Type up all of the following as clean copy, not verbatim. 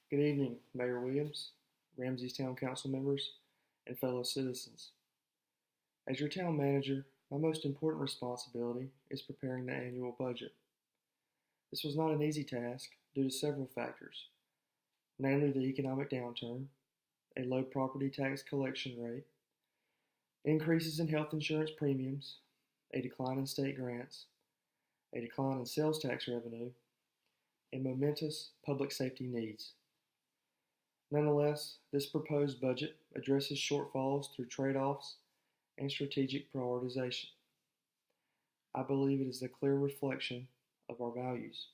Good evening, Mayor Williams, Ramsey's Town Council members, and fellow citizens. As your town manager, my most important responsibility is preparing the annual budget. This was not an easy task due to several factors, namely the economic downturn, a low property tax collection rate, increases in health insurance premiums, a decline in state grants, a decline in sales tax revenue, and momentous public safety needs. Nonetheless, this proposed budget addresses shortfalls through trade-offs and strategic prioritization. I believe it is a clear reflection of our values.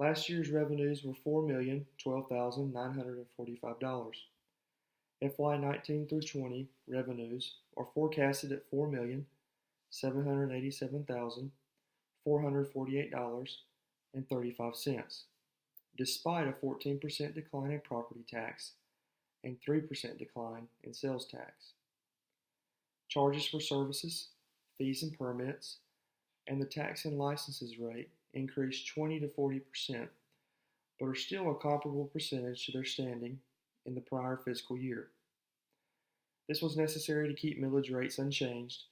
Last year's revenues were $4,012,945. FY19 through 20 revenues are forecasted at $4,787,448.35. Despite a 14% decline in property tax and 3% decline in sales tax. Charges for services, fees and permits, and the tax and licenses rate increased 20 to 40%, but are still a comparable percentage to their standing in the prior fiscal year. This was necessary to keep millage rates unchanged,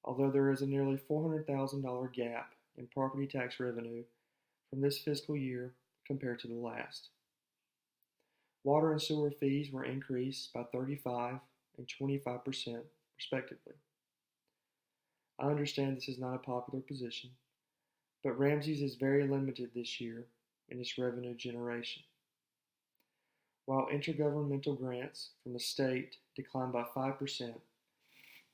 although there is a nearly $400,000 gap in property tax revenue from this fiscal year compared to the last. Water and sewer fees were increased by 35 and 25% respectively. I understand this is not a popular position, but Ramsey's is very limited this year in its revenue generation. While intergovernmental grants from the state declined by 5%,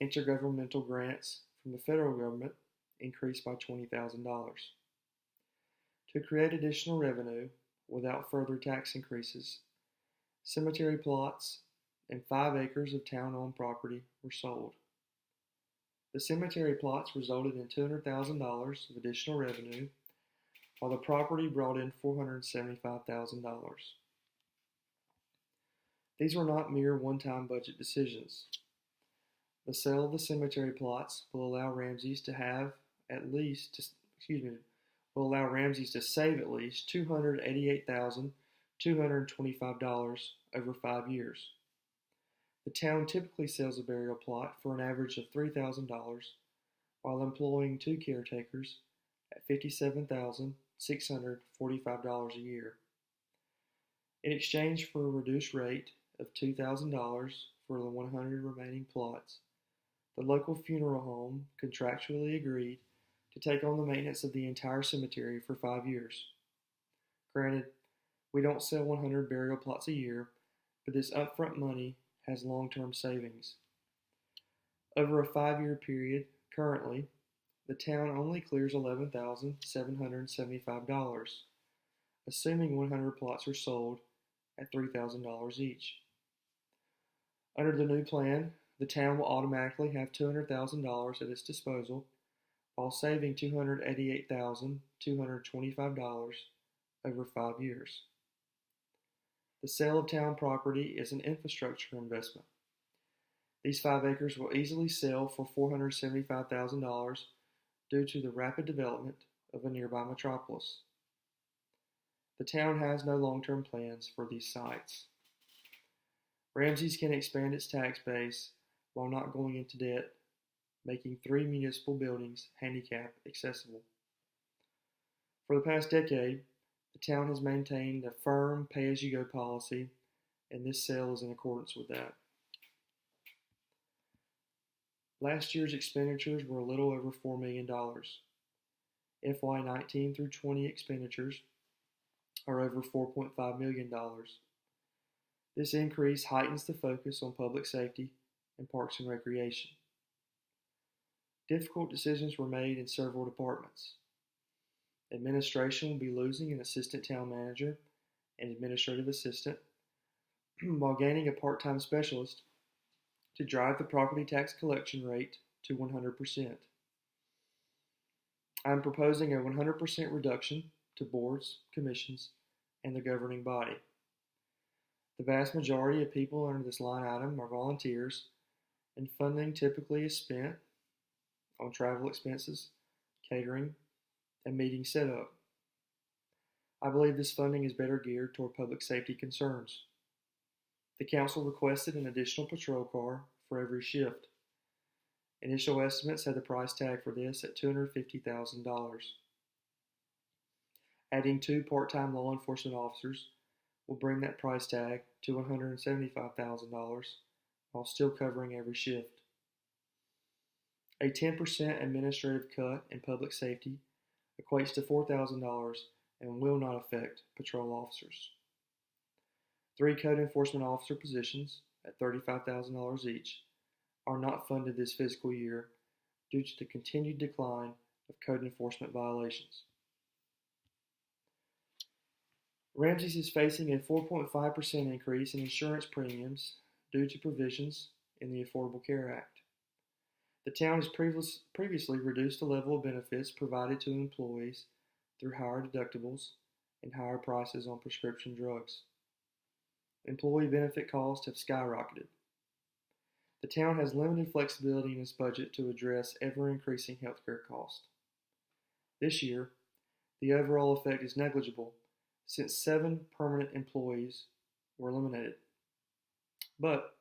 intergovernmental grants from the federal government increased by $20,000. To create additional revenue without further tax increases, cemetery plots and 5 acres of town-owned property were sold. The cemetery plots resulted in $200,000 of additional revenue, while the property brought in $475,000. These were not mere one-time budget decisions. The sale of the cemetery plots will allow Ramsey's to save at least $288,225 over 5 years. The town typically sells a burial plot for an average of $3,000 while employing 2 caretakers at $57,645 a year. In exchange for a reduced rate of $2,000 for the 100 remaining plots, the local funeral home contractually agreed to take on the maintenance of the entire cemetery for 5 years. Granted, we don't sell 100 burial plots a year, but this upfront money has long-term savings. Over a 5-year period, currently, the town only clears $11,775, assuming 100 plots are sold at $3,000 each. Under the new plan, the town will automatically have $200,000 at its disposal, while saving $288,225 over 5 years. The sale of town property is an infrastructure investment. These 5 acres will easily sell for $475,000 due to the rapid development of a nearby metropolis. The town has no long-term plans for these sites. Ramsey's can expand its tax base while not going into debt, making 3 municipal buildings handicap accessible. For the past decade, the town has maintained a firm pay-as-you-go policy, and this sale is in accordance with that. Last year's expenditures were a little over $4 million. FY19 through 20 expenditures are over $4.5 million. This increase heightens the focus on public safety and parks and recreation. Difficult decisions were made in several departments. Administration will be losing an assistant town manager and administrative assistant, while gaining a part-time specialist to drive the property tax collection rate to 100%. I am proposing a 100% reduction to boards, commissions, and the governing body. The vast majority of people under this line item are volunteers, and funding typically is spent on travel expenses, catering, and meeting setup. I believe this funding is better geared toward public safety concerns. The council requested an additional patrol car for every shift. Initial estimates had the price tag for this at $250,000. Adding 2 part-time law enforcement officers will bring that price tag to $175,000 while still covering every shift. A 10% administrative cut in public safety equates to $4,000 and will not affect patrol officers. 3 code enforcement officer positions at $35,000 each are not funded this fiscal year due to the continued decline of code enforcement violations. Ramsey's is facing a 4.5% increase in insurance premiums due to provisions in the Affordable Care Act. The town has previously reduced the level of benefits provided to employees through higher deductibles and higher prices on prescription drugs. Employee benefit costs have skyrocketed. The town has limited flexibility in its budget to address ever-increasing healthcare costs. This year, the overall effect is negligible since 7 permanent employees were eliminated. But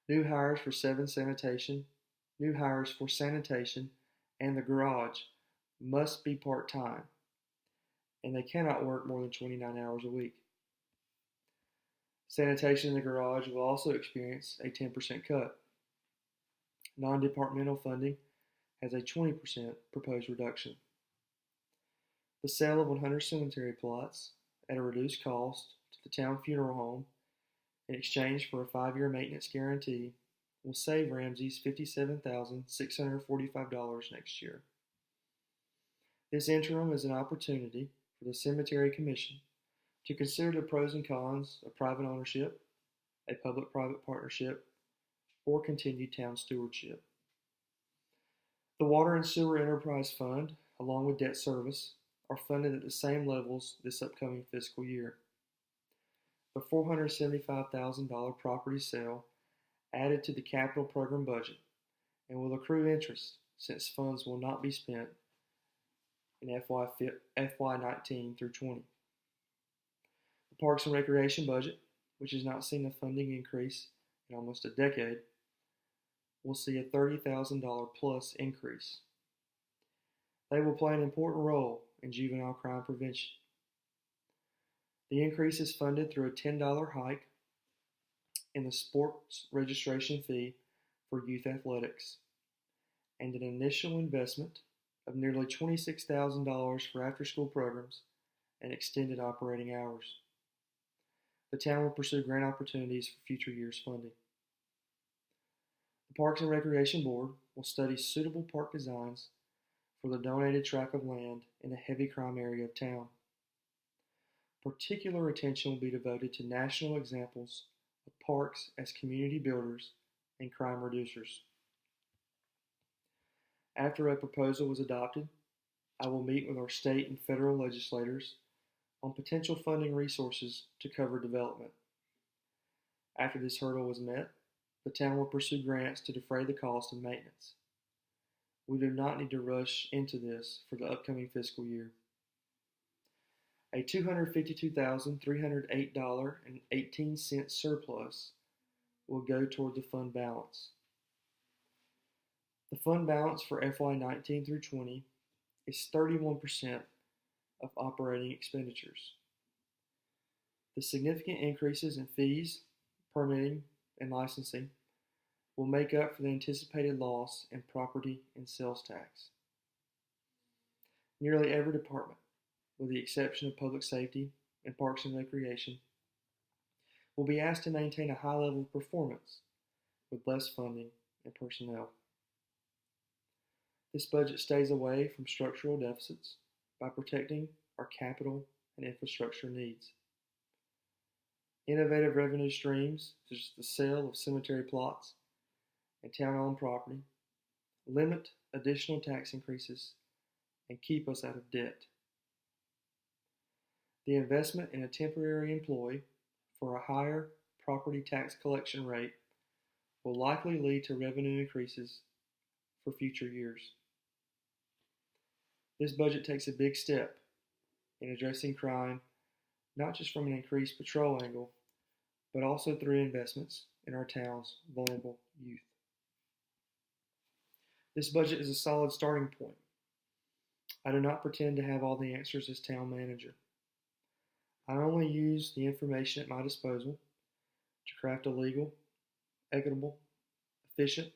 new hires for sanitation, and the garage must be part-time, and they cannot work more than 29 hours a week. Sanitation in the garage will also experience a 10% cut. Non-departmental funding has a 20% proposed reduction. The sale of 100 cemetery plots at a reduced cost to the town funeral home in exchange for a 5-year maintenance guarantee will save Ramsey's $57,645 next year. This interim is an opportunity for the Cemetery Commission to consider the pros and cons of private ownership, a public-private partnership, or continued town stewardship. The Water and Sewer Enterprise Fund, along with debt service, are funded at the same levels this upcoming fiscal year. The $475,000 property sale added to the capital program budget and will accrue interest since funds will not be spent in FY19 through 20. The Parks and Recreation budget, which has not seen a funding increase in almost a decade, will see a $30,000 plus increase. They will play an important role in juvenile crime prevention. The increase is funded through a $10 hike in the sports registration fee for youth athletics and an initial investment of nearly $26,000 for after-school programs and extended operating hours. The town will pursue grant opportunities for future years' funding. The Parks and Recreation Board will study suitable park designs for the donated tract of land in a heavy crime area of town. Particular attention will be devoted to national examples of parks as community builders and crime reducers. After a proposal was adopted, I will meet with our state and federal legislators on potential funding resources to cover development. After this hurdle was met, the town will pursue grants to defray the cost of maintenance. We do not need to rush into this for the upcoming fiscal year. A $252,308.18 surplus will go toward the fund balance. The fund balance for FY19 through 20 is 31% of operating expenditures. The significant increases in fees, permitting, and licensing will make up for the anticipated loss in property and sales tax. Nearly every department, with the exception of public safety and parks and recreation, will be asked to maintain a high level of performance with less funding and personnel. This budget stays away from structural deficits by protecting our capital and infrastructure needs. Innovative revenue streams, such as the sale of cemetery plots and town-owned property, limit additional tax increases and keep us out of debt. The investment in a temporary employee for a higher property tax collection rate will likely lead to revenue increases for future years. This budget takes a big step in addressing crime not just from an increased patrol angle, but also through investments in our town's vulnerable youth. This budget is a solid starting point. I do not pretend to have all the answers as town manager. I only use the information at my disposal to craft a legal, equitable, efficient,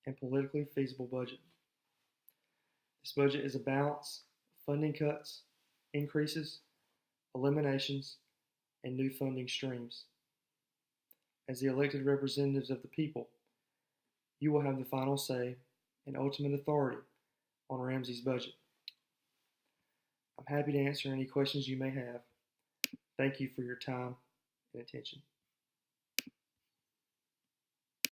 and politically feasible budget. This budget is a balance of funding cuts, increases, eliminations, and new funding streams. As the elected representatives of the people, you will have the final say and ultimate authority on Ramsey's budget. I'm happy to answer any questions you may have. Thank you for your time and attention.